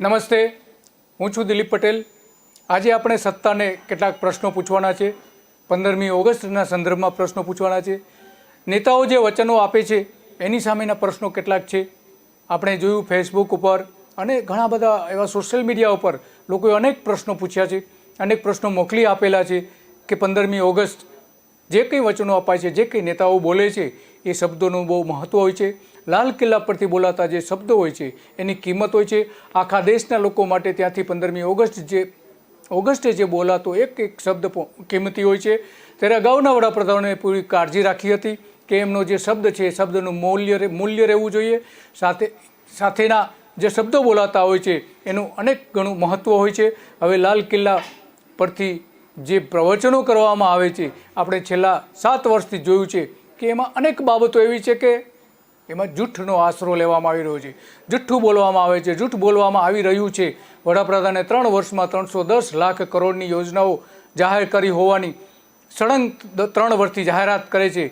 નમસ્તે, હું છું દિલીપ પટેલ। આજે આપણે સત્તાને કેટલાક પ્રશ્નો પૂછવાના છે। 15મી ઓગસ્ટના સંદર્ભમાં પ્રશ્નો પૂછવાના છે। નેતાઓ જે વચનો આપે છે એની સામેના પ્રશ્નો કેટલાક છે। આપણે જોયું ફેસબુક ઉપર અને ઘણા બધા એવા સોશિયલ મીડિયા ઉપર લોકોએ અનેક પ્રશ્નો પૂછ્યા છે, અનેક પ્રશ્નો મોકલી આપેલા છે કે 15મી ઓગસ્ટ જે કંઈ વચનો અપાય છે, જે કંઈ નેતાઓ બોલે છે એ શબ્દોનું બહુ મહત્ત્વ હોય છે। લાલ કિલ્લા પરથી બોલાતા જે શબ્દો હોય છે એની કિંમત હોય છે। આખા દેશના લોકો માટે ત્યાંથી 15મી ઓગસ્ટે જે બોલાતો એક એક શબ્દ કિંમતી હોય છે। ત્યારે અગાઉના વડાપ્રધાનોએ પૂરી કાળજી રાખી હતી કે એમનો જે શબ્દ છે એ શબ્દનું મૂલ્ય રહેવું જોઈએ। સાથેના જે શબ્દો બોલાતા હોય છે એનું અનેક ઘણું મહત્ત્વ હોય છે। હવે લાલ કિલ્લા પરથી જે પ્રવચનો કરવામાં આવે છે, આપણે છેલ્લા 7 વર્ષથી જોયું છે કે એમાં અનેક બાબતો એવી છે કે એમાં જૂઠનો આશરો લેવામાં આવી રહ્યો છે, જૂઠું બોલવામાં આવે છે, જૂઠ બોલવામાં આવી રહ્યું છે। વડાપ્રધાને 3 વર્ષમાં 310 લાખ કરોડની યોજનાઓ જાહેર કરી હોવાની સળંગ 3 વર્ષથી જાહેરાત કરે છે।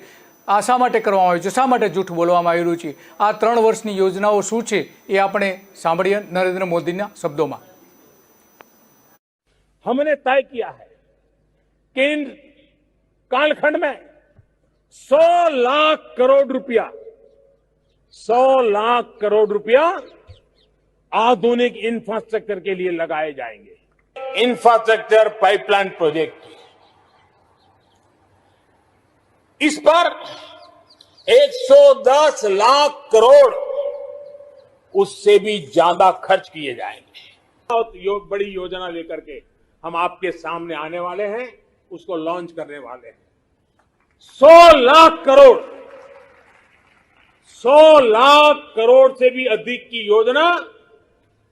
આ શા માટે કરવામાં આવ્યું છે, શા માટે જૂઠ બોલવામાં આવી રહ્યું છે, આ 3 વર્ષની યોજનાઓ શું છે એ આપણે સાંભળીએ નરેન્દ્ર મોદીના શબ્દોમાં। हमने तय किया है कि इन कालखंड में 100 लाख करोड़ रुपया 100 लाख करोड़ रुपया आधुनिक इंफ्रास्ट्रक्चर के लिए लगाए जाएंगे। इंफ्रास्ट्रक्चर पाइपलाइन प्रोजेक्ट, इस पर 110 लाख करोड़ उससे भी ज्यादा खर्च किए जाएंगे। बहुत बड़ी योजना लेकर के हम आपके सामने आने वाले हैं, उसको लॉन्च करने वाले हैं। 100 लाख करोड़ 100 लाख करोड़ से भी अधिक की योजना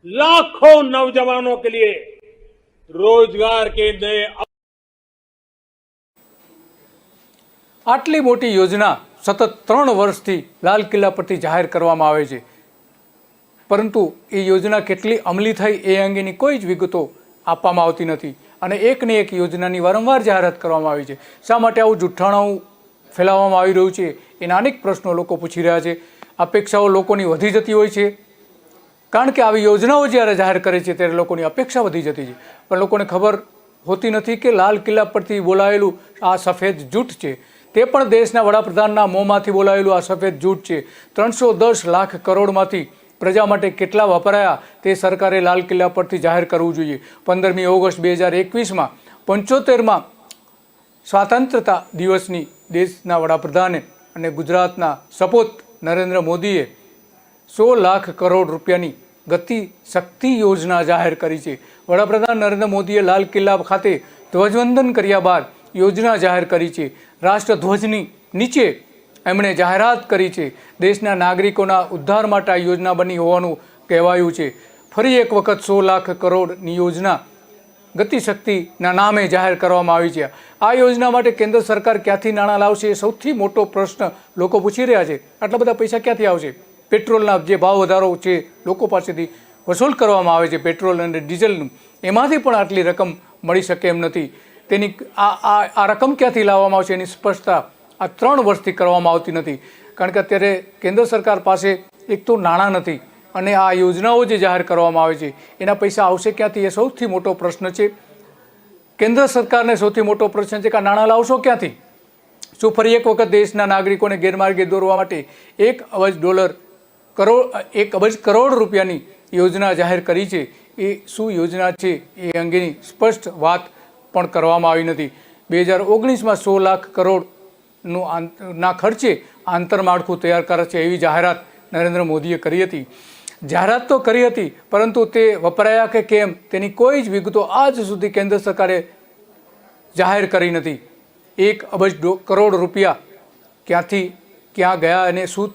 लाखों नौजवानों के लिए रोजगार के नए। આટલી મોટી યોજના સતત 3 વર્ષથી લાલ કિલ્લા પરથી જાહેર કરવામાં આવે છે, પરંતુ એ યોજના કેટલી અમલી થઈ એ અંગેની કોઈ જ વિગતો આપવામાં આવતી નથી અને એકની એક યોજનાની વારંવાર જાહેરાત કરવામાં આવી છે। શા માટે આવું જુઠ્ઠાણું ફેલાવવામાં આવી રહ્યું છે એના અનેક પ્રશ્નો લોકો પૂછી રહ્યા છે। અપેક્ષાઓ લોકોની વધી જતી હોય છે, કારણ કે આવી યોજનાઓ જ્યારે જાહેર કરે છે ત્યારે લોકોની અપેક્ષા વધી જતી છે, પણ લોકોને ખબર હોતી નથી કે લાલ કિલ્લા પરથી બોલાયેલું આ સફેદ જૂઠ છે, તે પણ દેશના વડાપ્રધાનના મોંમાંથી બોલાયેલું આ સફેદ જૂઠ છે। 310 લાખ કરોડમાંથી પ્રજા માટે કેટલા વપરાયા તે સરકારે લાલ કિલ્લા પરથી જાહેર કરવું જોઈએ। 15મી ઓગસ્ટ 2021માં 75માં સ્વાતંત્રતા દિવસની દેશના વડાપ્રધાને અને ગુજરાતના સપૂત નરેન્દ્ર મોદીએ 100 લાખ કરોડ રૂપિયાની ગતિ શક્તિ યોજના જાહેર કરી છે। વડાપ્રધાન નરેન્દ્ર મોદીએ લાલ કિલ્લા ખાતે ધ્વજવંદન કર્યા બાદ યોજના જાહેર કરી છે। રાષ્ટ્રધ્વજની નીચે એમણે જાહેરાત કરી છે। દેશના નાગરિકોના ઉદ્ધાર માટે આ યોજના બની હોવાનું કહેવાયું છે। ફરી એક વખત 100 લાખ કરોડની યોજના ગતિશક્તિના નામે જાહેર કરવામાં આવી છે। આ યોજના માટે કેન્દ્ર સરકાર ક્યાંથી નાણાં લાવશે એ સૌથી મોટો પ્રશ્ન લોકો પૂછી રહ્યા છે। આટલા બધા પૈસા ક્યાંથી આવશે? પેટ્રોલના જે ભાવ વધારો છે લોકો પાસેથી વસૂલ કરવામાં આવે છે, પેટ્રોલ અને ડીઝલનું, એમાંથી પણ આટલી રકમ મળી શકે એમ નથી। તેની આ રકમ ક્યાંથી લાવવામાં આવશે એની સ્પષ્ટતા આ 3 વર્ષથી કરવામાં આવતી નથી, કારણ કે અત્યારે કેન્દ્ર સરકાર પાસે એક તો નાણાં નથી અને આ યોજનાઓ જે જાહેર કરવામાં આવે છે એના પૈસા આવશે ક્યાંથી એ સૌથી મોટો પ્રશ્ન છે। કેન્દ્ર સરકારને સૌથી મોટો પ્રશ્ન છે કે આ નાણાં લાવશો ક્યાંથી? શું ફરી એક વખત દેશના નાગરિકોને ગેરમાર્ગે દોરવા માટે $1 અબજ કરોડ રૂપિયાની યોજના જાહેર કરી છે? એ શું યોજના છે એ અંગેની સ્પષ્ટ વાત પણ કરવામાં આવી નથી। 2019માં 100 લાખ કરોડના ખર્ચે આંતરમાળખું તૈયાર કરે છે એવી જાહેરાત નરેન્દ્ર મોદીએ કરી હતી। જાહેરાત તો કરી હતી, પરંતુ તે વપરાયા કે કેમ તેની કોઈ જ વિગતો આજ સુધી કેન્દ્ર સરકારે જાહેર કરી નથી। 1 અબજ કરોડ રૂપિયા ક્યાંથી ક્યાં ગયા અને શું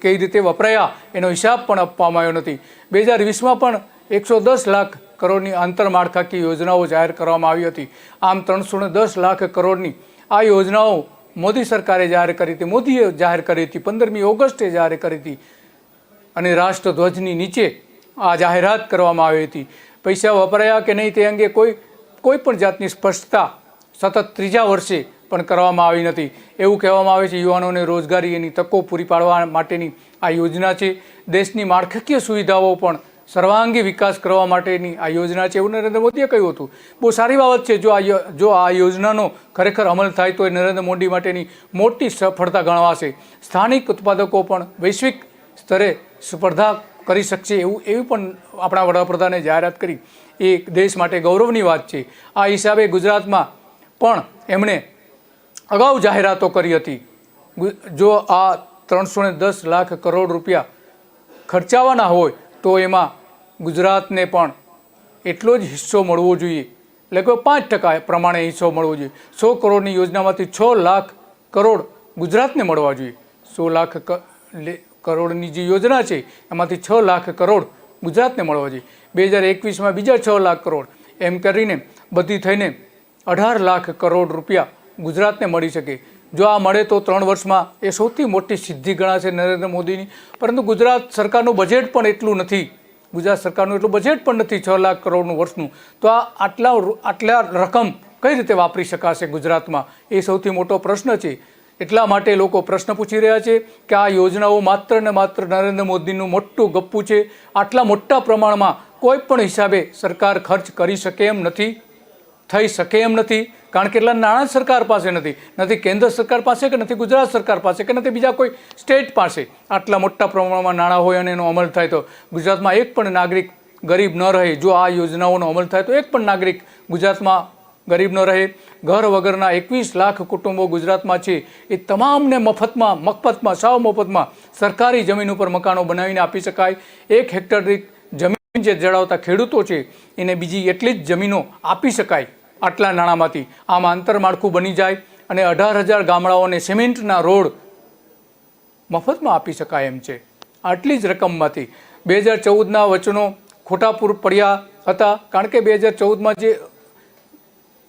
કઈ રીતે વપરાયા એનો હિસાબ પણ આપવામાં આવ્યો નથી। 2020માં પણ 110 લાખ કરોડની આંતરમાળખાકીય યોજનાઓ જાહેર કરવામાં આવી હતી। આમ 310 લાખ કરોડની આ યોજનાઓ મોદી સરકારે જાહેર કરી હતી, મોદીએ જાહેર કરી હતી, 15મી ઓગસ્ટે જાહેર કરી હતી અને રાષ્ટ્રધ્વજની નીચે આ જાહેરાત કરવામાં આવી હતી। પૈસા વપરાયા કે નહીં તે અંગે કોઈ પણ જાતની સ્પષ્ટતા સતત 3જા વર્ષે પણ કરવામાં આવી નથી। એવું કહેવામાં આવે છે યુવાનોને રોજગારી એની તકો પૂરી પાડવા માટેની આ યોજના છે। દેશની માળખાકીય સુવિધાઓ પણ સર્વાંગી વિકાસ કરવા માટેની આ યોજના છે એવું નરેન્દ્ર મોદીએ કહ્યું હતું. બહુ સારી બાબત છે. જો આ યોજનાનો ખરેખર અમલ થાય તો એ નરેન્દ્ર મોદી માટેની મોટી સફળતા ગણવાશે. સ્થાનિક ઉત્પાદકો પણ વૈશ્વિક સ્તરે સ્પર્ધા કરી શકશે એવી પણ આપણા વડાપ્રધાને જાહેરાત કરી. એ દેશ માટે ગૌરવની વાત છે. આ હિસાબે ગુજરાતમાં પણ એમણે અગાઉ જાહેરાતો કરી હતી. જો આ 310 લાખ કરોડ રૂપિયા ખર્ચાવાના હોય તો એમાં ગુજરાતને પણ એટલો જ હિસ્સો મળવો જોઈએ. લગભગ 5% પ્રમાણે હિસ્સો મળવો જોઈએ. 100 કરોડની યોજનામાંથી 6 લાખ કરોડ ગુજરાતને મળવા જોઈએ. 100 લાખ કરોડની જે યોજના છે એમાંથી 6 લાખ કરોડ ગુજરાતને મળવા જોઈએ. 2021માં બીજા 6 લાખ કરોડ, એમ કરીને બધી થઈને 18 લાખ કરોડ રૂપિયા ગુજરાતને મળી શકે. જો આ મળે તો 3 વર્ષમાં એ સૌથી મોટી સિદ્ધિ ગણાશે નરેન્દ્ર મોદીની. પરંતુ ગુજરાત સરકારનું બજેટ પણ એટલું નથી. ગુજરાત સરકારનું એટલું બજેટ પણ નથી 6 લાખ કરોડનું વર્ષનું. તો આ આટલા રકમ કઈ રીતે વાપરી શકાશે ગુજરાતમાં, એ સૌથી મોટો પ્રશ્ન છે. એટલા માટે લોકો પ્રશ્ન પૂછી રહ્યા છે કે આ યોજનાઓ માત્ર ને માત્ર નરેન્દ્ર મોદીનું મોટું ગપ્પું છે. આટલા મોટા પ્રમાણમાં કોઈ પણ હિસાબે સરકાર ખર્ચ કરી શકે એમ નથી, થઈ શકે એમ નથી. કારણ કે એટલા નાણાં સરકાર પાસે નથી કેન્દ્ર સરકાર પાસે, કે નથી ગુજરાત સરકાર પાસે, કે નથી બીજા કોઈ સ્ટેટ પાસે. આટલા મોટા પ્રમાણમાં નાણાં હોય અને એનો અમલ થાય તો ગુજરાતમાં એક પણ નાગરિક ગરીબ ન રહે. જો આ યોજનાઓનો અમલ થાય તો એક પણ નાગરિક ગુજરાતમાં ગરીબ ન રહે. ઘર વગરના 21 લાખ કુટુંબો ગુજરાતમાં છે. એ તમામને મફતમાં સાવ મફતમાં સરકારી જમીન ઉપર મકાનો બનાવીને આપી શકાય. 1 હેક્ટર દીઠ જમીન જે ધરાવતા ખેડૂતો છે એને બીજી એટલી જ જમીનો આપી શકાય આટલા નાણાંમાંથી. આમ આંતરમાળખું બની જાય અને 18,000 ગામડાઓને સિમેન્ટના રોડ મફતમાં આપી શકાય એમ છે આટલી જ રકમમાંથી. 2014ના વચનો ખોટા પડ્યા હતા. કારણ કે 2014માં જે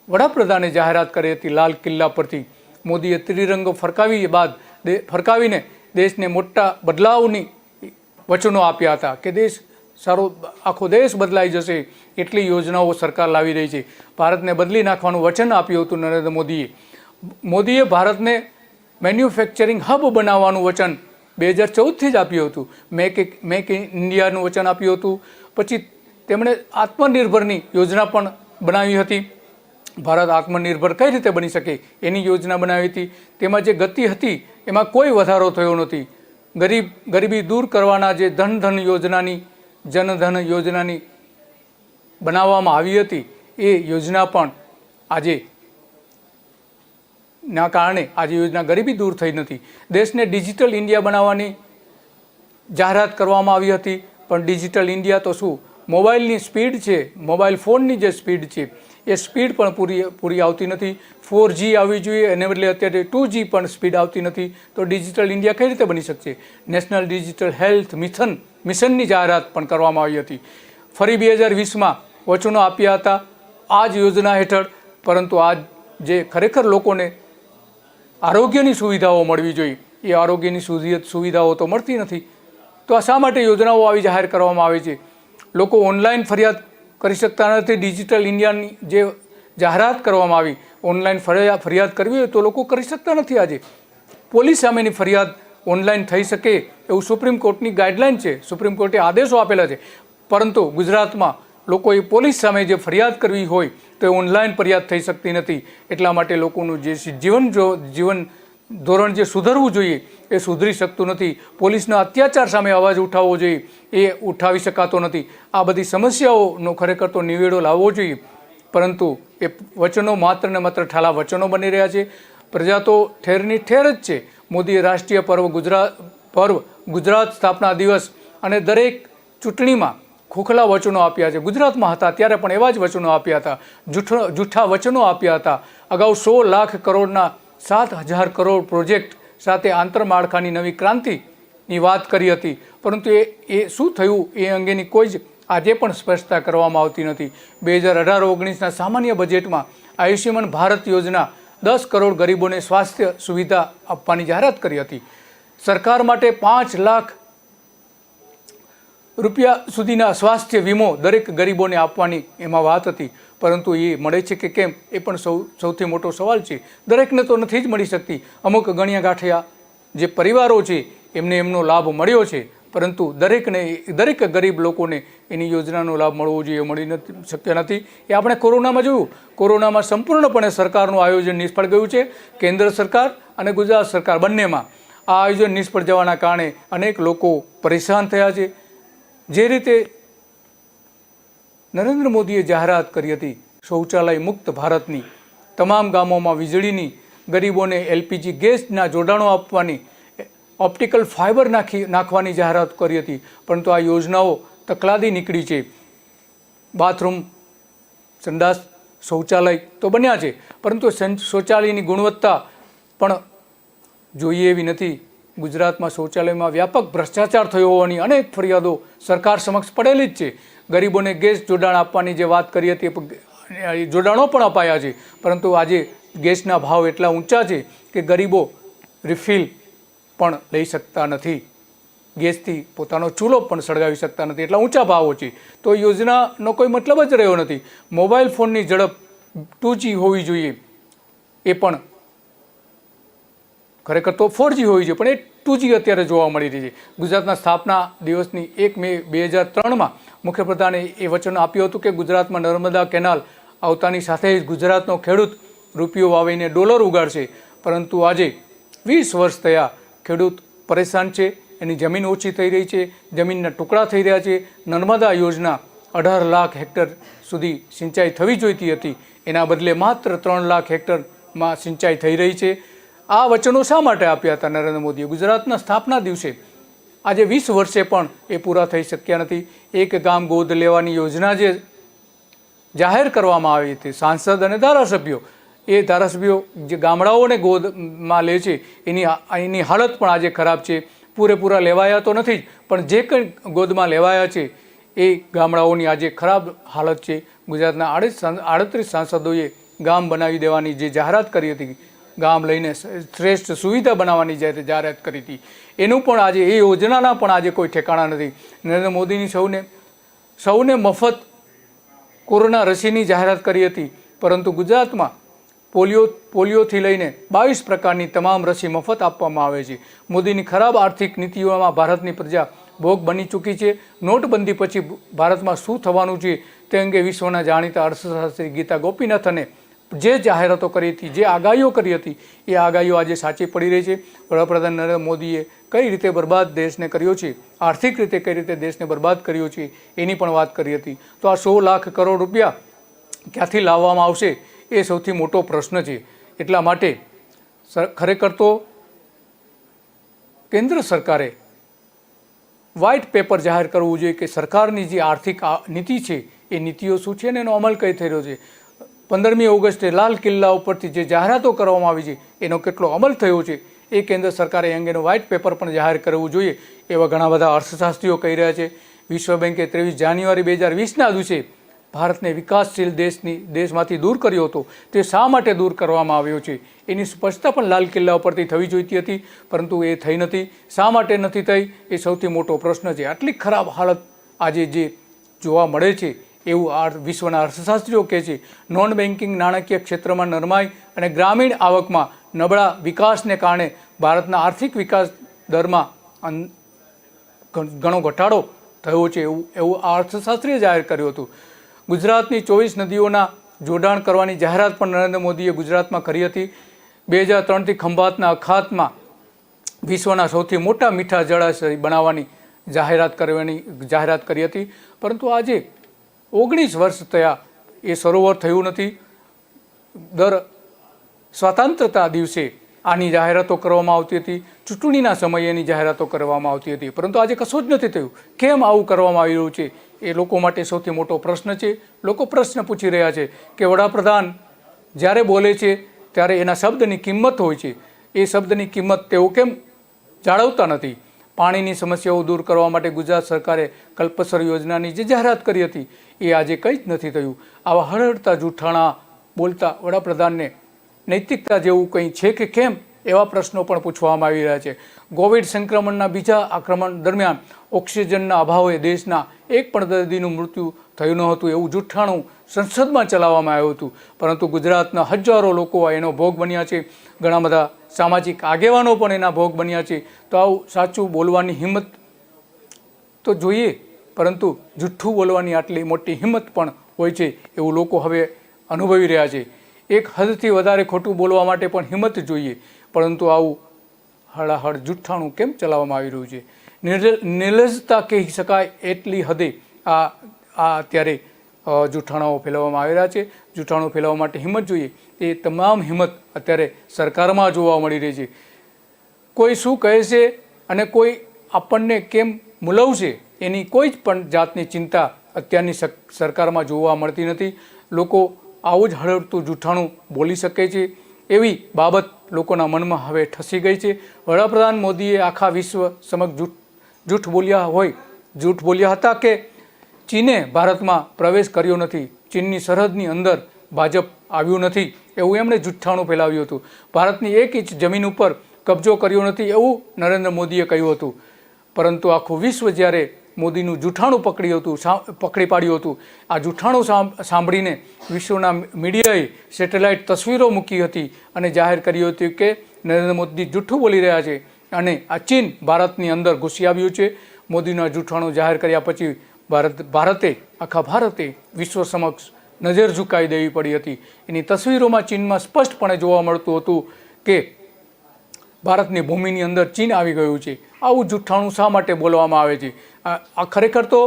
વડાપ્રધાને જાહેરાત કરી હતી લાલ કિલ્લા પરથી, મોદીએ ત્રિરંગો ફરકાવીને દેશને મોટા બદલાવની વચનો આપ્યા હતા કે આખો દેશ બદલાઈ જશે એટલી યોજનાઓ સરકાર લાવી રહી છે. ભારતને બદલી નાખવાનું વચન આપ્યું હતું નરેન્દ્ર મોદીએ ભારતને મેન્યુફેક્ચરિંગ હબ બનાવવાનું વચન 2014થી જ આપ્યું હતું. મેક ઇન્ડિયાનું વચન આપ્યું હતું. પછી તેમણે આત્મનિર્ભરની યોજના પણ બનાવી હતી. ભારત આત્મનિર્ભર કઈ રીતે બની શકે એની યોજના બનાવી હતી. તેમાં જે ગતિ હતી એમાં કોઈ વધારો થયો નથી. ગરીબી દૂર કરવાના જે જનધન યોજનાની બનાવવામાં આવી હતી એ યોજના પણ ના કારણે આજે યોજના ગરીબી દૂર થઈ નથી. દેશને ડિજિટલ ઇન્ડિયા બનાવવાની જાહેરાત કરવામાં આવી હતી. પણ ડિજિટલ ઇન્ડિયા તો શું, મોબાઈલની સ્પીડ છે, મોબાઈલ ફોનની જે સ્પીડ છે એ સ્પીડ પણ પૂરી આવતી નથી. 4G આવવી જોઈએ એને બદલે અત્યારે 2G પણ સ્પીડ આવતી નથી. તો ડિજિટલ ઇન્ડિયા કઈ રીતે બની શકશે? નેશનલ ડિજિટલ હેલ્થ મિશનની જાહેરાત પણ કરવામાં આવી હતી. ફરી 2020માં વચનો આપ્યા હતા આ જ યોજના હેઠળ. પરંતુ આજ જે ખરેખર લોકોને આરોગ્યની સુવિધાઓ મળવી જોઈએ એ આરોગ્યની સુવિધાઓ તો મળતી નથી. તો આ શા માટે યોજનાઓ આવી જાહેર કરવામાં આવે છે? લોકો ઓનલાઈન ફરિયાદ કરી શકતા નથી. ડિજિટલ ઇન્ડિયાની જે જાહેરાત કરવામાં આવી, ઓનલાઈન ફરિયાદ કરવી હોય તો લોકો કરી શકતા નથી. આજે પોલીસ સામેની ફરિયાદ ઓનલાઈન થઈ શકે એવું સુપ્રીમ કોર્ટની ગાઈડલાઈન છે, સુપ્રીમ કોર્ટે આદેશો આપેલા છે. પરંતુ ગુજરાતમાં લોકોએ પોલીસ સામે જે ફરિયાદ કરવી હોય તો એ ઓનલાઈન ફરિયાદ થઈ શકતી નથી. એટલા માટે લોકોનું જે જીવન ધોરણ જે સુધરવું જોઈએ એ સુધરી શકતું નથી. પોલીસના અત્યાચાર સામે અવાજ ઉઠાવવો જોઈએ એ ઉઠાવી શકાતો નથી. આ બધી સમસ્યાઓનો ખરેખર તો નિવેડો લાવવો જોઈએ. પરંતુ એ વચનો માત્ર ને માત્ર ઠાલા વચનો બની રહ્યા છે. પ્રજા તો ઠેરની ઠેર જ છે. મોદીએ રાષ્ટ્રીય પર્વ ગુજરાત સ્થાપના દિવસ અને દરેક ચૂંટણીમાં ખોખલા વચનો આપ્યા છે. ગુજરાતમાં હતા ત્યારે પણ એવા જ વચનો આપ્યા હતા, જૂઠા વચનો આપ્યા હતા. અગાઉ 100 લાખ કરોડના 7,000 કરોડ પ્રોજેક્ટ સાથે આંતરમાળખાની નવી ક્રાંતિની વાત કરી હતી. પરંતુ એ શું થયું એ અંગેની કોઈ જ આજે પણ સ્પષ્ટતા કરવામાં આવતી નથી. 2018-19ના સામાન્ય બજેટમાં આયુષ્યમાન ભારત યોજના 10 કરોડ ગરીબોને સ્વાસ્થ્ય સુવિધા આપવાની જાહેરાત કરી હતી. સરકાર માટે 5 લાખ રૂપિયા સુધીના સ્વાસ્થ્ય વીમો દરેક ગરીબોને આપવાની એમાં વાત હતી. પરંતુ એ મળે છે કે કેમ એ પણ સૌથી મોટો સવાલ છે. દરેકને તો નથી જ મળી શકતી. અમુક ગણ્યા ગાંઠિયા જે પરિવારો છે એમને એમનો લાભ મળ્યો છે, પરંતુ દરેક ગરીબ લોકોને એની યોજનાનો લાભ મળવો જોઈએ, મળી શક્ય નથી. એ આપણે કોરોનામાં જોયું. કોરોનામાં સંપૂર્ણપણે સરકારનું આયોજન નિષ્ફળ ગયું છે. કેન્દ્ર સરકાર અને ગુજરાત સરકાર બંનેમાં આ આયોજન નિષ્ફળ જવાના કારણે અનેક લોકો પરેશાન થયા છે. જે રીતે નરેન્દ્ર મોદીએ જાહેરાત કરી હતી શૌચાલય મુક્ત ભારતની, તમામ ગામોમાં વીજળીની, ગરીબોને એલપીજી ગેસના જોડાણો આપવાની, ઓપ્ટિકલ ફાઇબર નાખવાની જાહેરાત કરી હતી, પરંતુ આ યોજનાઓ તકલાદી નીકળી છે. બાથરૂમ, સંડાસ, શૌચાલય તો બન્યા છે, પરંતુ શૌચાલયની ગુણવત્તા પણ જોઈએ એવી નથી. ગુજરાતમાં શૌચાલયમાં વ્યાપક ભ્રષ્ટાચાર થયો હોવાની અનેક ફરિયાદો સરકાર સમક્ષ પડેલી જ છે. ગરીબોને ગેસ જોડાણ આપવાની જે વાત કરી હતી જોડાણો પણ અપાયા છે, પરંતુ આજે ગેસના ભાવ એટલા ઊંચા છે કે ગરીબો રિફિલ પણ લઈ શકતા નથી, ગેસથી પોતાનો ચૂલો પણ સળગાવી શકતા નથી, એટલા ઊંચા ભાવો છે. તો યોજનાનો કોઈ મતલબ જ રહ્યો નથી. મોબાઈલ ફોનની ઝડપ 2G હોવી જોઈએ, એ પણ ખરેખર તો 4G હોવી જોઈએ, પણ એ 2G અત્યારે જોવા મળી રહી છે. ગુજરાતના સ્થાપના દિવસની 1 મે 2003માં મુખ્યપ્રધાને એ વચન આપ્યું હતું કે ગુજરાતમાં નર્મદા કેનાલ આવતાની સાથે જ ગુજરાતનો ખેડૂત રૂપિયો વાવીને ડોલર ઉગાડશે. પરંતુ આજે 20 વર્ષ થયા, ખેડૂત પરેશાન છે, એની જમીન ઓછી થઈ રહી છે, જમીનના ટુકડા થઈ રહ્યા છે. નર્મદા યોજના 18 લાખ હેક્ટર સુધી સિંચાઈ થવી જોઈતી હતી, એના બદલે માત્ર 3 લાખ હેક્ટરમાં સિંચાઈ થઈ રહી છે. આ વચનો શા માટે આપ્યા હતા નરેન્દ્ર મોદીએ ગુજરાતના સ્થાપના દિવસે? આજે 20 વર્ષે પણ એ પૂરા થઈ શક્યા નથી. એક ગામ ગોદ લેવાની યોજના જે જાહેર કરવામાં આવી હતી, સાંસદ અને ધારાસભ્યો, એ ધારાસભ્યો જે ગામડાઓને ગોદમાં લે છે એની હાલત પણ આજે ખરાબ છે. પૂરેપૂરા લેવાયા તો નથી જ, પણ જે કંઈ ગોદમાં લેવાયા છે એ ગામડાઓની આજે ખરાબ હાલત છે. ગુજરાતના 38 સાંસદોએ ગામ બનાવી દેવાની જે જાહેરાત કરી હતી, ગામ લઈને શ્રેષ્ઠ સુવિધા બનાવવાની જે જાહેરાત કરી હતી, એનું પણ આજે એ યોજનાના પણ આજે કોઈ ઠેકાણા નથી. નરેન્દ્ર મોદીની સૌને મફત કોરોના રસીની જાહેરાત કરી હતી, પરંતુ ગુજરાતમાં પોલિયોથી લઈને 22 પ્રકારની તમામ રસી મફત આપવામાં આવે છે. મોદીની ખરાબ આર્થિક નીતિઓમાં ભારતની પ્રજા ભોગ બની ચૂકી છે. નોટબંધી પછી ભારતમાં શું થવાનું છે તે અંગે વિશ્વના જાણીતા અર્થશાસ્ત્રી ગીતા ગોપીનાથને જે જાહેરાતો કરી હતી, જે આગાહીઓ કરી હતી, એ આગાહીઓ આજે સાચી પડી રહી છે. વડાપ્રધાન નરેન્દ્ર મોદીએ કઈ રીતે બરબાદ દેશને કર્યો છે, આર્થિક રીતે કઈ રીતે દેશને બરબાદ કર્યો છે, એની પણ વાત કરી હતી. તો આ 100 લાખ કરોડ રૂપિયા ક્યાંથી લાવવામાં આવશે એ સૌથી મોટો પ્રશ્ન છે. એટલા માટે ખરેખર તો કેન્દ્ર સરકારે વ્હાઇટ પેપર જાહેર કરવું જોઈએ કે સરકારની જે આર્થિક નીતિ છે એ નીતિઓ શું છે અને એનો અમલ કઈ થઈ રહ્યો છે. 15મી ઓગસ્ટે લાલ કિલ્લા ઉપરથી જે જાહેરાતો કરવામાં આવી છે એનો કેટલો અમલ થયો છે એ કેન્દ્ર સરકારે અંગેનું વ્હાઇટ પેપર પણ જાહેર કરવું જોઈએ, એવા ઘણા બધા અર્થશાસ્ત્રીઓ કહી રહ્યા છે. વિશ્વ બેંકે 23 જાન્યુઆરી 2020ના દિવસે ભારતને વિકાસશીલ દેશમાંથી દૂર કર્યો હતો. તે શા માટે દૂર કરવામાં આવ્યો છે એની સ્પષ્ટતા પણ લાલ કિલ્લા ઉપરથી થવી જોઈતી હતી, પરંતુ એ થઈ નથી. શા માટે નથી થઈ એ સૌથી મોટો પ્રશ્ન છે. આટલી ખરાબ હાલત આજે જે જોવા મળે છે એવું વિશ્વના અર્થશાસ્ત્રીઓ કહે છે. નોન બેન્કિંગ નાણાકીય ક્ષેત્રમાં નરમાઈ અને ગ્રામીણ આવકમાં નબળા વિકાસને કારણે ભારતના આર્થિક વિકાસ દરમાં ઘણો ઘટાડો થયો છે એવું આ અર્થશાસ્ત્રીએ જાહેર કર્યું હતું. ગુજરાતની 24 નદીઓના જોડાણ કરવાની જાહેરાત પણ નરેન્દ્ર મોદીએ ગુજરાતમાં કરી હતી. 2003થી ખંભાતના અખાતમાં વિશ્વના સૌથી મોટા મીઠા જળાશય બનાવવાની જાહેરાત કરી હતી, પરંતુ આજે 19 વર્ષ થયા એ સરોવર થયું નથી. દર સ્વતંત્રતા દિવસે આની જાહેરાતો કરવામાં આવતી હતી, ચૂંટણીના સમયે એની જાહેરાતો કરવામાં આવતી હતી, પરંતુ આજે કશું જ નથી થયું. કેમ આવું કરવામાં આવી રહ્યું છે એ લોકો માટે સૌથી મોટો પ્રશ્ન છે. લોકો પ્રશ્ન પૂછી રહ્યા છે કે વડાપ્રધાન જ્યારે બોલે છે ત્યારે એના શબ્દની કિંમત હોય છે, એ શબ્દની કિંમત તેઓ કેમ જાળવતા નથી. પાણીની સમસ્યાઓ દૂર કરવા માટે ગુજરાત સરકારે કલ્પસર યોજનાની જે જાહેરાત કરી હતી એ આજે કંઈ જ નથી થયું. આવા હળહળતા જૂઠાણા બોલતા વડાપ્રધાનને નૈતિકતા જેવું કંઈ છે કે કેમ એવા પ્રશ્નો પણ પૂછવામાં આવી રહ્યા છે. કોવિડ સંક્રમણના બીજા આક્રમણ દરમિયાન ઓક્સિજનના અભાવે દેશના એક પણ દર્દીનું મૃત્યુ થયું ન હતું એવું જૂઠાણું સંસદમાં ચલાવવામાં આવ્યું હતું, પરંતુ ગુજરાતના હજારો લોકો એનો ભોગ બન્યા છે. ઘણા બધા સામાજિક આગેવાનો પણ એના ભોગ બન્યા છે. તો આવું સાચું બોલવાની હિંમત તો જોઈએ, પરંતુ જુઠ્ઠું બોલવાની આટલી મોટી હિંમત પણ હોય છે એવું લોકો હવે અનુભવી રહ્યા છે. એક હદથી વધારે ખોટું બોલવા માટે પણ હિંમત જોઈએ, પરંતુ આવું હળાહળ જુઠ્ઠાણું કેમ ચલાવવામાં આવી રહ્યું છે? નિર્લજ્જતા કહી શકાય એટલી હદે આ અત્યારે જુઠ્ઠાણાઓ ફેલાવવામાં આવી રહ્યા છે. જુઠ્ઠાણું ફેલાવવા માટે હિંમત જોઈએ, એ તમામ હિંમત અત્યારે સરકારમાં જોવા મળી રહી છે. કોઈ શું કહે છે અને કોઈ આપણને કેમ મૂલવશે એની કોઈ જ પણ જાતની ચિંતા અત્યારની સરકારમાં જોવા મળતી નથી. લોકો આવું જ હળવતું જુઠ્ઠાણું બોલી શકે છે એવી બાબત લોકોના મનમાં હવે ઠસી ગઈ છે. વડાપ્રધાન મોદીએ આખા વિશ્વ સમક્ષ જૂઠ બોલ્યા હતા કે ચીને ભારતમાં પ્રવેશ કર્યો નથી, ચીનની સરહદની અંદર ભાજપ આવ્યું નથી એવું એમણે જુઠ્ઠાણું ફેલાવ્યું હતું. ભારતની 1 ઇંચ જમીન ઉપર કબજો કર્યો નથી એવું નરેન્દ્ર મોદીએ કહ્યું હતું. પરંતુ આખું વિશ્વ જ્યારે મોદીનું જૂઠાણું પકડી પાડ્યું હતું, આ જૂઠાણું સાંભળીને વિશ્વના મીડિયાએ સેટેલાઇટ તસવીરો મૂકી હતી અને જાહેર કર્યું હતું કે નરેન્દ્ર મોદી જૂઠું બોલી રહ્યા છે અને આ ચીન ભારતની અંદર ઘૂસી આવ્યું છે. મોદીના જૂઠાણું જાહેર કર્યા પછી આખા ભારતે વિશ્વ સમક્ષ નજર ઝુકાવી દેવી પડી હતી. એની તસવીરોમાં ચીનમાં સ્પષ્ટપણે જોવા મળતું હતું કે ભારતની ભૂમિની અંદર ચીન આવી ગયું છે. આવું જુઠ્ઠાણું શા માટે બોલવામાં આવે છે? આ ખરેખર તો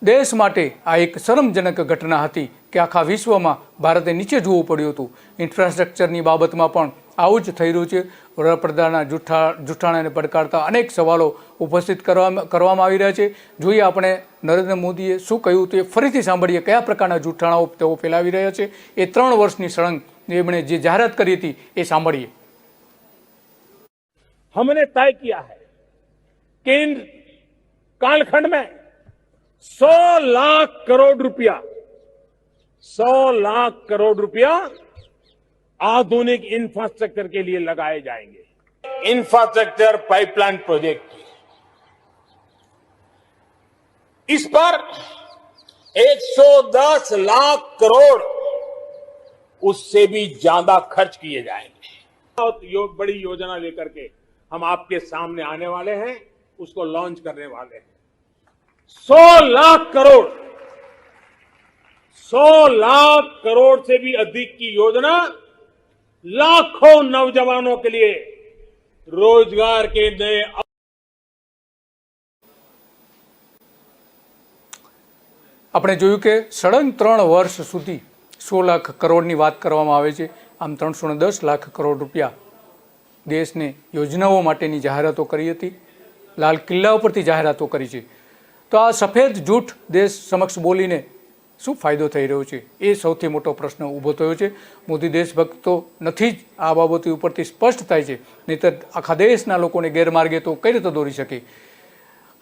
દેશ માટે આ એક શરમજનક ઘટના હતી કે આખા વિશ્વમાં ભારતે નીચે જોવું પડ્યું હતું. ઇન્ફ્રાસ્ટ્રક્ચરની બાબતમાં પણ આવું જ થઈ રહ્યું છે. વડાપ્રધાનના જુઠ્ઠાણાને પડકારતા અનેક સવાલો ઉપસ્થિત કરવામાં આવી રહ્યા છે. જોઈએ આપણે નરેન્દ્ર મોદીએ શું કહ્યું તે ફરીથી સાંભળીએ, કયા પ્રકારના જુઠ્ઠાણાઓ તેઓ ફેલાવી રહ્યા છે. એ 3 વર્ષની સળંગ એમણે જે જાહેરાત કરી હતી એ સાંભળીએ. हमने तय किया है कि इन कालखंड में 100 लाख करोड़ रुपया आधुनिक इंफ्रास्ट्रक्चर के लिए लगाए जाएंगे. इंफ्रास्ट्रक्चर पाइपलाइन प्रोजेक्ट, इस पर 110 लाख करोड़ उससे भी ज्यादा खर्च किए जाएंगे. बड़ी योजना लेकर के हम आपके सामने आने वाले हैं, उसको लॉन्च करने वाले हैं. 100 लाख करोड़ से भी अधिक की योजना लाखों नौजवानों के लिए रोजगार के नए. આપણે જોયું કે સળંગ 3 વર્ષ સુધી 100 લાખ કરોડની વાત કરવામાં આવે છે. આમ 310 લાખ કરોડ રૂપિયા દેશને યોજનાઓ માટેની જાહેરાતો કરી હતી. લાલ કિલ્લા ઉપરથી જાહેરાતો કરી છે. તો આ સફેદ જૂઠ દેશ સમક્ષ બોલીને શું ફાયદો થઈ રહ્યો છે એ સૌથી મોટો પ્રશ્ન ઊભો થયો છે. મોદી દેશભક્ત તો નથી જ, આ બાબતો ઉપરથી સ્પષ્ટ થાય છે. નહીંતર આખા દેશના લોકોને ગેરમાર્ગે તો કઈ રીતે દોરી શકે?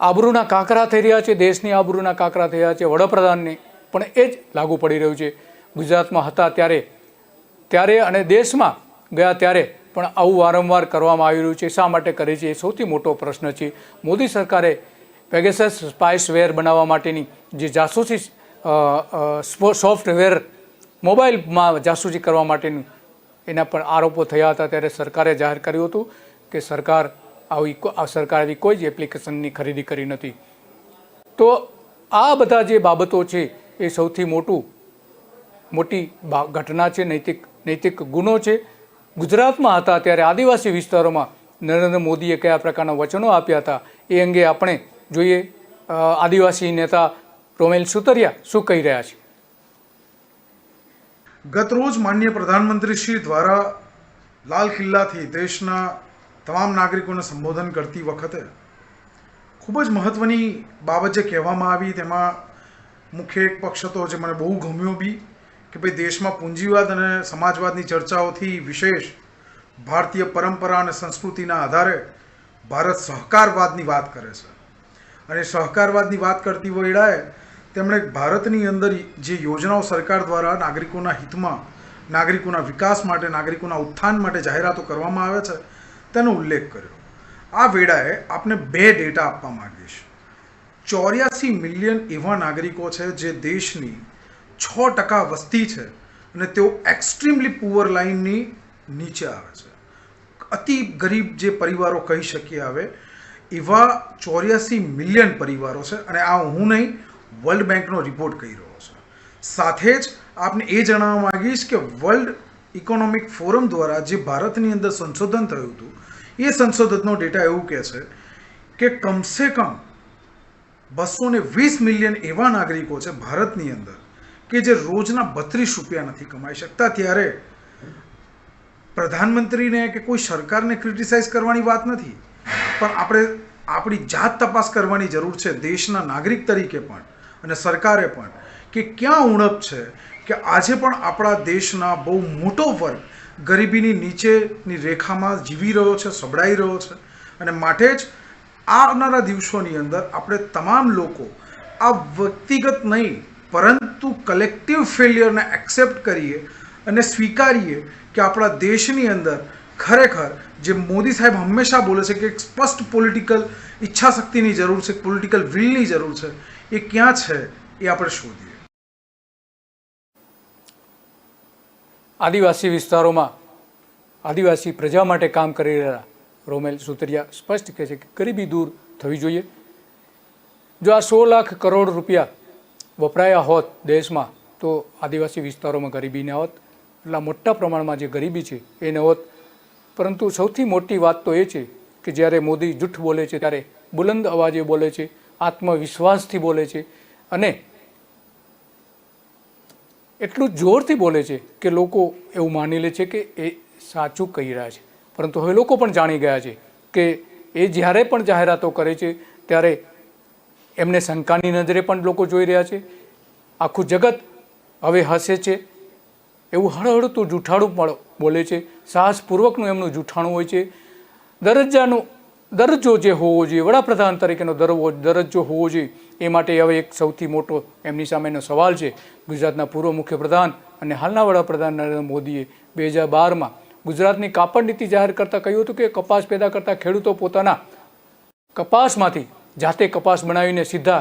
આબરૂના કાંકરા થઈ રહ્યા છે, દેશની આબરૂના કાંકરા થઈ રહ્યા છે. વડાપ્રધાનને પણ એ જ લાગુ પડી રહ્યું છે. ગુજરાતમાં હતા ત્યારે અને દેશમાં ગયા ત્યારે પણ આવું વારંવાર કરવામાં આવી રહ્યું છે. શા માટે કરે છે એ સૌથી મોટો પ્રશ્ન છે. મોદી સરકારે પેગેસસ સ્પાઇસવેર બનાવવા માટેની જે જાસૂસી સોફ્ટવેર મોબાઈલમાં જાસૂસી કરવા માટેનું એના પર આરોપો થયા હતા, ત્યારે સરકારે જાહેર કર્યું હતું કે સરકારે કોઈ જ એપ્લિકેશનની ખરીદી કરી નથી. તો આ બધા જે બાબતો છે એ સૌથી મોટી ઘટના છે, નૈતિક ગુનો છે. ગુજરાતમાં હતા ત્યારે આદિવાસી વિસ્તારોમાં નરેન્દ્ર મોદીએ કયા પ્રકારના વચનો આપ્યા હતા એ અંગે આપણે જોઈએ. આદિવાસી નેતા રોમેલ સુતરિયા શું કહી રહ્યા છે. ગત રોજ માનનીય પ્રધાનમંત્રી શ્રી દ્વારા લાલ કિલ્લાથી દેશના તમામ નાગરિકોને સંબોધન કરતી વખતે ખૂબ જ મહત્વની બાબત જે કહેવામાં આવી તેમાં મુખ્ય એક પક્ષ હતો જે મને બહુ ગમ્યો બી, કે ભાઈ દેશમાં પૂંજીવાદ અને સમાજવાદની ચર્ચાઓથી વિશેષ ભારતીય પરંપરા અને સંસ્કૃતિના આધારે ભારત સહકારવાદની વાત કરે છે. અને સહકારવાદની વાત કરતી વેળાએ તેમણે ભારતની અંદર જે યોજનાઓ સરકાર દ્વારા નાગરિકોના હિતમાં, નાગરિકોના વિકાસ માટે, નાગરિકોના ઉત્થાન માટે જાહેરાતો કરવામાં આવે છે તેનો ઉલ્લેખ કર્યો. આ વેળાએ આપને 2 ડેટા આપવા માંગીશ. 84 મિલિયન એવા નાગરિકો છે જે દેશની 6% વસ્તી છે અને તેઓ એક્સ્ટ્રીમલી પુઅર લાઇનની નીચે આવે છે. અતિ ગરીબ જે પરિવારો કહી શકીએ આવે એવા 84 મિલિયન પરિવારો છે અને આ હું નહીં વર્લ્ડ બેંકનો રિપોર્ટ કહી રહ્યો છે. સાથે જ આપને એ જણાવવા માંગીશ કે વર્લ્ડ ઇકોનોમિક ફોરમ દ્વારા જે ભારતની અંદર સંશોધન થયું હતું એ સંશોધનનો ડેટા એવું કહે છે કે કમસે કમ 220 મિલિયન એવા નાગરિકો છે ભારતની અંદર કે જે રોજના 32 રૂપિયા નથી કમાઈ શકતા. ત્યારે પ્રધાનમંત્રીને કે કોઈ સરકારને ક્રિટિસાઇઝ કરવાની વાત નથી, પણ આપણે આપણી જાત તપાસ કરવાની જરૂર છે દેશના નાગરિક તરીકે પણ અને સરકારે પણ, કે ક્યાં ઉણપ છે કે આજે પણ આપણા દેશના બહુ મોટો વર્ગ ગરીબીની નીચેની રેખામાં જીવી રહ્યો છે, સબડાઈ રહ્યો છે. અને માટે જ આવનારા દિવસોની અંદર આપણે તમામ લોકો આ વ્યક્તિગત નહીં પરંતુ કલેક્ટિવ ફેલિયરને એક્સેપ્ટ કરીએ અને સ્વીકારીએ કે આપણા દેશની અંદર ખરેખર જે મોદી સાહેબ હંમેશા બોલે છે કે એક સ્પષ્ટ પોલિટિકલ ઈચ્છાશક્તિની જરૂર છે, પોલિટિકલ વિલની જરૂર છે, એ ક્યાં છે એ આપણે શોધીએ. આદિવાસી વિસ્તારોમાં આદિવાસી પ્રજા માટે કામ કરી રહેલા રોમેલ સુતરિયા સ્પષ્ટ કહે છે કે ગરીબી દૂર થવી જોઈએ. જો આ 16 લાખ કરોડ રૂપિયા વપરાયા હોત દેશમાં તો આદિવાસી વિસ્તારોમાં ગરીબી ન હોત, એટલા મોટા પ્રમાણમાં જે ગરીબી છે એ ન હોત. પરંતુ સૌથી મોટી વાત તો એ છે કે જ્યારે મોદી જૂઠ બોલે છે ત્યારે બુલંદ અવાજે બોલે છે, આત્મવિશ્વાસથી બોલે છે અને એટલું જોરથી બોલે છે કે લોકો એવું માની લે છે કે એ સાચું કહી રહ્યા છે. પરંતુ હવે લોકો પણ જાણી ગયા છે કે એ જ્યારે પણ જાહેરાતો કરે છે ત્યારે એમને શંકાની નજરે પણ લોકો જોઈ રહ્યા છે. આખું જગત હવે હસે છે એવું હળહળતું જૂઠાણું પણ બોલે છે. સાહસપૂર્વકનું એમનું જૂઠાણું હોય છે. દરજ્જો જે હોવો જોઈએ, વડાપ્રધાન તરીકેનો દરજ્જો હોવો જોઈએ, એ માટે હવે એક સૌથી મોટો એમની સામેનો સવાલ છે. ગુજરાતના પૂર્વ મુખ્યપ્રધાન અને હાલના વડાપ્રધાન નરેન્દ્ર મોદીએ 2012માં ગુજરાતની કાપડ નીતિ જાહેર કરતાં કહ્યું હતું કે કપાસ પેદા કરતા ખેડૂતો પોતાના કપાસમાંથી જાતે કપાસ બનાવીને સીધા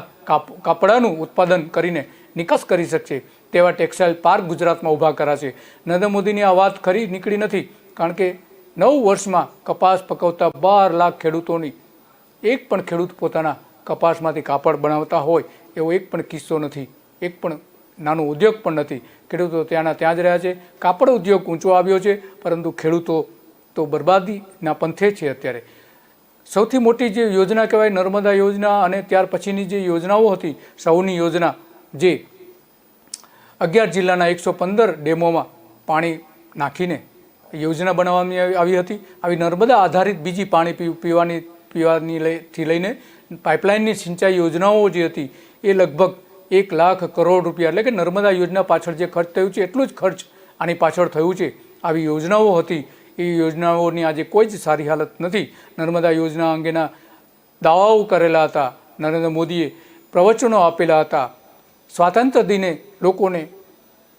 કાપડાનું ઉત્પાદન કરીને નિકાસ કરી શકશે તેવા ટેક્સટાઇલ પાર્ક ગુજરાતમાં ઊભા કરાશે. નરેન્દ્ર મોદીની આ વાત ખરી નીકળી નથી, કારણ કે 9 વર્ષમાં કપાસ પકવતા 12 લાખ ખેડૂતોની એક પણ ખેડૂત પોતાના કપાસમાંથી કાપડ બનાવતા હોય એવો એક પણ કિસ્સો નથી, એક પણ નાનો ઉદ્યોગ પણ નથી. ખેડૂતો ત્યાંના ત્યાં જ રહ્યા છે. કાપડ ઉદ્યોગ ઊંચો આવ્યો છે, પરંતુ ખેડૂતો તો બરબાદીના પંથે છે. અત્યારે સૌથી મોટી જે યોજના કહેવાય નર્મદા યોજના, અને ત્યાર પછીની જે યોજનાઓ હતી સૌની યોજના, જે 11 જિલ્લાના 115 ડેમોમાં પાણી નાખીને યોજના બનાવવામાં આવી હતી. આવી નર્મદા આધારિત બીજી પાણી પીવાથી લઈને પાઇપલાઇનની સિંચાઈ યોજનાઓ જે હતી એ લગભગ 1 લાખ કરોડ રૂપિયા, એટલે કે નર્મદા યોજના પાછળ જે ખર્ચ થયું છે એટલું જ ખર્ચ આની પાછળ થયું છે. આવી યોજનાઓ હતી, એ યોજનાઓની આજે કોઈ જ સારી હાલત નથી. નર્મદા યોજના અંગેના દાવાઓ કરેલા હતા, નરેન્દ્ર મોદીએ પ્રવચનો આપેલા હતા, સ્વાતંત્ર્ય દિને લોકોને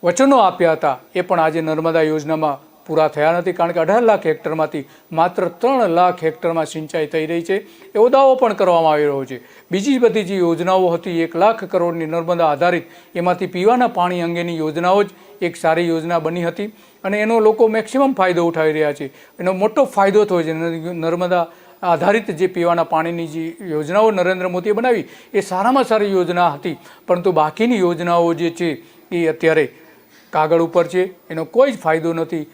વચનો આપ્યા હતા, એ પણ આજે નર્મદા યોજનામાં પૂરા થયા નથી. કારણ કે 18 લાખ હેક્ટરમાંથી માત્ર 3 લાખ હેક્ટરમાં સિંચાઈ થઈ રહી છે એવો દાવો પણ કરવામાં આવી રહ્યો છે. બીજી બધી જે યોજનાઓ હતી 1 લાખ કરોડની નર્મદા આધારિત, એમાંથી પીવાના પાણી અંગેની યોજનાઓ જ એક સારી યોજના બની હતી અને એનો લોકો મેક્સિમમ ફાયદો ઉઠાવી રહ્યા છે. એનો મોટો ફાયદો થયો છે. નર્મદા આધારિત જે પીવાના પાણીની જે યોજનાઓ નરેન્દ્ર મોદીએ બનાવી એ સારામાં સારી યોજના હતી, પરંતુ બાકીની યોજનાઓ જે છે એ અત્યારે કાગળ ઉપર છે, એનો કોઈ જ ફાયદો નથી.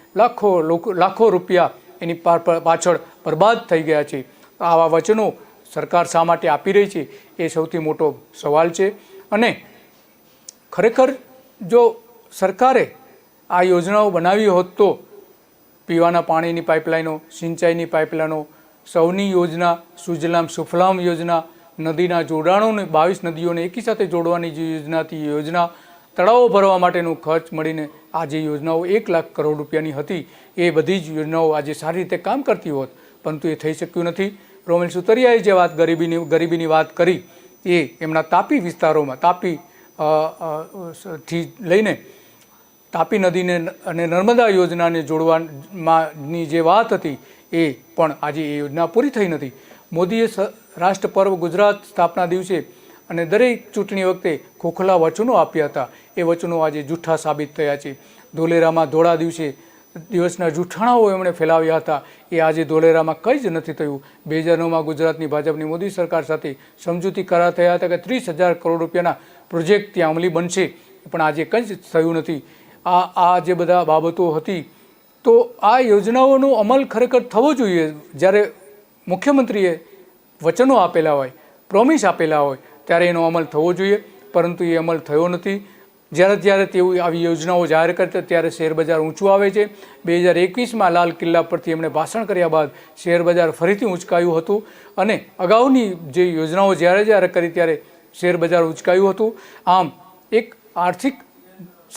લાખો રૂપિયા એની પાછળ બરબાદ થઈ ગયા છે. આવા વચનો સરકાર શા માટે આપી રહી છે એ સૌથી મોટો સવાલ છે. અને ખરેખર જો સરકારે આ યોજનાઓ બનાવી હોત તો પીવાના પાણીની પાઇપલાઇનો, સિંચાઈની પાઇપલાઇનો, સૌની યોજના, સુજલામ સુફલામ યોજના, નદીના જોડાણોને 22 નદીઓને એકી સાથે જોડવાની જે યોજના હતી એ યોજના, તળાવો ભરવા માટેનું ખર્ચ મળીને આ જે યોજનાઓ 1 લાખ કરોડ રૂપિયાની હતી એ બધી જ યોજનાઓ આજે સારી રીતે કામ કરતી હોત, પરંતુ એ થઈ શક્યું નથી. રોમેલ સુતરિયાએ જે વાત ગરીબીની વાત કરી એ એમના તાપી વિસ્તારોમાં, તાપી થી લઈને તાપી નદીને અને નર્મદા યોજનાને જોડવાની જે વાત હતી એ પણ આજે એ યોજના પૂરી થઈ નથી. મોદીએ રાષ્ટ્ર પર્વ ગુજરાત સ્થાપના દિવસે અને દરેક ચૂંટણી વખતે ખોખલા વચનો આપ્યા હતા, એ વચનો આજે જૂઠા સાબિત થયા છે. ધોલેરામાં ધોળા દિવસે દિવસના જૂઠાણાઓ એમણે ફેલાવ્યા હતા એ આજે ધોલેરામાં કંઈ જ નથી થયું. 2009માં ગુજરાતની ભાજપની મોદી સરકાર સાથે સમજૂતી કરાર થયા હતા કે 30,000 કરોડ રૂપિયાના પ્રોજેક્ટ ત્યાં અમલી બનશે, પણ આજે કંઈ જ થયું નથી. આ જે બધા બાબતો હતી, તો આ યોજનાઓનો અમલ ખરેખર થવો જોઈએ. જ્યારે મુખ્યમંત્રીએ વચનો આપેલા હોય, પ્રોમિસ આપેલા હોય, ત્યારે એનો અમલ થવો જોઈએ, પરંતુ એ અમલ થયો નથી. જ્યારે તેઓ આવી યોજનાઓ જાહેર કરતા ત્યારે શેરબજાર ઊંચું આવે છે. 2021માં લાલ કિલ્લા પરથી એમણે ભાષણ કર્યા બાદ શેરબજાર ફરીથી ઊંચકાયું હતું, અને અગાઉની જે યોજનાઓ જ્યારે કરી ત્યારે શેરબજાર ઊંચકાયું હતું. આમ એક આર્થિક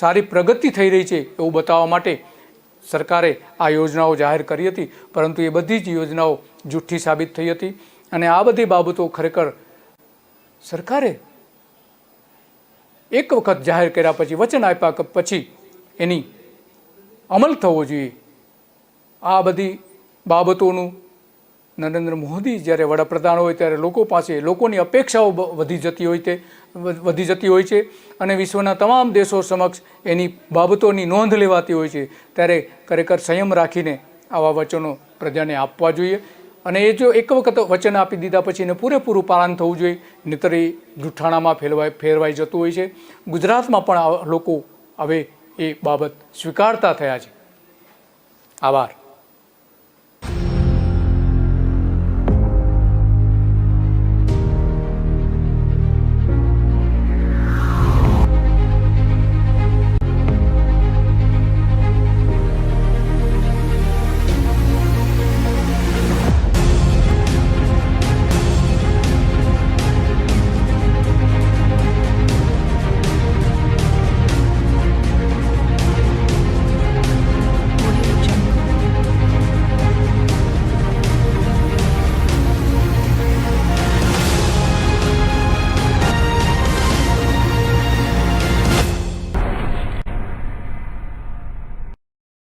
સારી પ્રગતિ થઈ રહી છે એવું બતાવવા માટે સરકારે આ યોજનાઓ જાહેર કરી હતી, પરંતુ એ બધી જ યોજનાઓ જૂઠ્ઠી સાબિત થઈ હતી. અને આ બધી બાબતો ખરેખર સરકારે એક વખત જાહેર કર્યા પછી, વચન આપ્યા પછી એની અમલ થવો જોઈએ. આ બધી બાબતોનું નરેન્દ્ર મોદી જ્યારે વડાપ્રધાન હોય ત્યારે લોકો પાસે લોકોની અપેક્ષાઓ વધી જતી હોય છે, અને વિશ્વના તમામ દેશો સમક્ષ એની બાબતોની નોંધ લેવાતી હોય છે. ત્યારે ખરેખર સંયમ રાખીને આવા વચનો પ્રજાને આપવા જોઈએ, અને એ જો એક વખત વચન આપી દીધા પછી એને પૂરેપૂરું પાલન થવું જોઈએ, નહીંતર એ જૂઠાણામાં ફેરવાઈ જતું હોય છે. ગુજરાતમાં પણ લોકો હવે એ બાબત સ્વીકારતા થયા છે. આભાર.